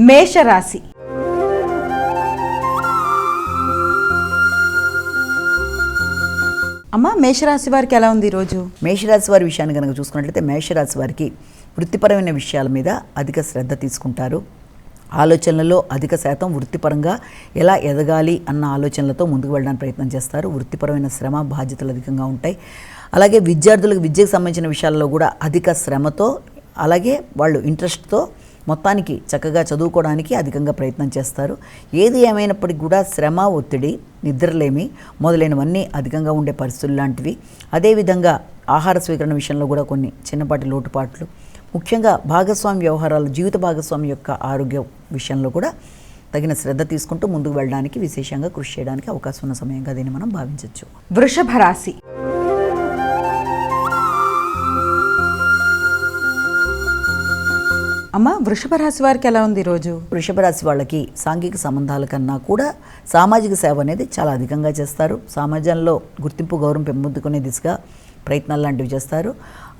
మేషరాశి. అమ్మ, మేషరాశి వారికి ఎలా ఉంది ఈరోజు? మేషరాశి వారి విషయాన్ని కనుక చూసుకున్నట్లయితే మేషరాశి వారికి వృత్తిపరమైన విషయాల మీద అధిక శ్రద్ధ తీసుకుంటారు. ఆలోచనలలో అధిక శాతం వృత్తిపరంగా ఎలా ఎదగాలి అన్న ఆలోచనలతో ముందుకు వెళ్ళడానికి ప్రయత్నం చేస్తారు. వృత్తిపరమైన శ్రమ, బాధ్యతలు అధికంగా ఉంటాయి. అలాగే విద్యార్థులకు విద్యకు సంబంధించిన విషయాల్లో కూడా అధిక శ్రమతో, అలాగే వాళ్ళు ఇంట్రెస్ట్తో మొత్తానికి చక్కగా చదువుకోవడానికి అధికంగా ప్రయత్నం చేస్తారు. ఏది ఏమైనప్పటికీ కూడా శ్రమ, ఒత్తిడి, నిద్రలేమి మొదలైనవన్నీ అధికంగా ఉండే పరిస్థితులు లాంటివి. అదేవిధంగా ఆహార స్వీకరణ విషయంలో కూడా కొన్ని చిన్నపాటి లోటుపాట్లు, ముఖ్యంగా భాగస్వామి వ్యవహారాలు, జీవిత భాగస్వామి యొక్క ఆరోగ్య విషయంలో కూడా తగిన శ్రద్ధ తీసుకుంటూ ముందుకు వెళ్ళడానికి, విశేషంగా కృషి చేయడానికి అవకాశం ఉన్న సమయంగా దీన్ని మనం భావించవచ్చు. వృషభ రాశి. అమ్మ, వృషభ రాశి వారికి ఎలా ఉంది ఈరోజు? వృషభ రాశి వాళ్ళకి సాంఘిక సంబంధాల కన్నా కూడా సామాజిక సేవ అనేది చాలా అధికంగా చేస్తారు. సమాజంలో గుర్తింపు, గౌరవం పెంపొందుకునే దిశగా ప్రయత్నాలు లాంటివి చేస్తారు.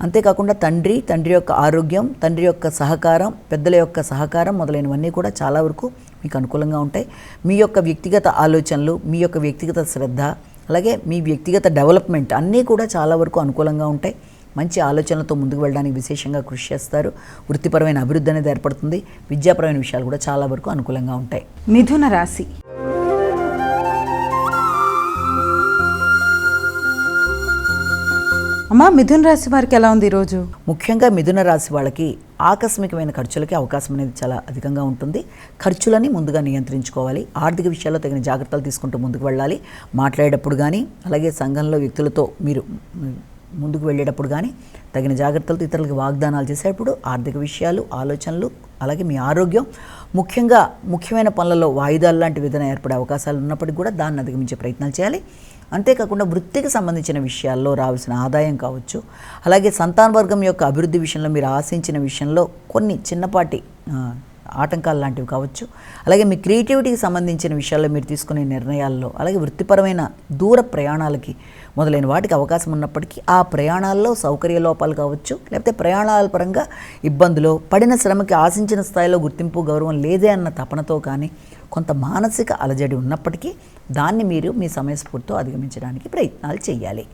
అంతేకాకుండా తండ్రి యొక్క ఆరోగ్యం, తండ్రి యొక్క సహకారం, పెద్దల యొక్క సహకారం మొదలైనవన్నీ కూడా చాలా వరకు మీకు అనుకూలంగా ఉంటాయి. మీ యొక్క వ్యక్తిగత ఆలోచనలు, మీ యొక్క వ్యక్తిగత శ్రద్ధ, అలాగే మీ వ్యక్తిగత డెవలప్మెంట్ అన్నీ కూడా చాలా వరకు అనుకూలంగా ఉంటాయి. మంచి ఆలోచనలతో ముందుకు వెళ్ళడానికి విశేషంగా కృషి చేస్తారు. వృత్తిపరమైన అభివృద్ధి అనేది ఏర్పడుతుంది. విద్యాపరమైన విషయాలు కూడా చాలా వరకు అనుకూలంగా ఉంటాయి. మిథున రాశి. అమ్మ, మిథున రాశి వారికి ఎలా ఉంది ఈరోజు? ముఖ్యంగా మిథున రాశి వాళ్ళకి ఆకస్మికమైన ఖర్చులకి అవకాశం అనేది చాలా అధికంగా ఉంటుంది. ఖర్చులని ముందుగా నియంత్రించుకోవాలి. ఆర్థిక విషయాల్లో తగిన జాగ్రత్తలు తీసుకుంటూ ముందుకు వెళ్ళాలి. మాట్లాడేటప్పుడు కానీ, అలాగే సంఘంలో వ్యక్తులతో మీరు ముందుకు వెళ్ళేటప్పుడు కానీ తగిన జాగ్రత్తలతో ఇతరులకు వాగ్దానాలు చేసేటప్పుడు ఆర్థిక విషయాలు, ఆలోచనలు, అలాగే మీ ఆరోగ్యం, ముఖ్యంగా ముఖ్యమైన పనులలో వాయిదాలు లాంటి విధానం ఏర్పడే అవకాశాలు ఉన్నప్పటికీ కూడా దాన్ని అధిగమించే ప్రయత్నాలు చేయాలి. అంతేకాకుండా వృత్తికి సంబంధించిన విషయాల్లో రావాల్సిన ఆదాయం కావచ్చు, అలాగే సంతానవర్గం యొక్క అభివృద్ధి విషయంలో మీరు ఆశించిన విషయంలో కొన్ని చిన్నపాటి ఆటంకాలు లాంటివి కావచ్చు, అలాగే మీ క్రియేటివిటీకి సంబంధించిన విషయాల్లో మీరు తీసుకునే నిర్ణయాల్లో, అలాగే వృత్తిపరమైన దూర ప్రయాణాలకి మొదలైన వాటికి అవకాశం ఉన్నప్పటికీ ఆ ప్రయాణాల్లో సౌకర్య లోపాలు కావచ్చు, లేకపోతే ప్రయాణాల పరంగా ఇబ్బందులు, పడిన శ్రమకి ఆశించిన స్థాయిలో గుర్తింపు, గౌరవం లేదే అన్న తపనతో కానీ కొంత మానసిక అలజడి ఉన్నప్పటికీ దాన్ని మీరు మీ సమయస్ఫూర్తితో అధిగమించడానికి ప్రయత్నాలు చేయాలి.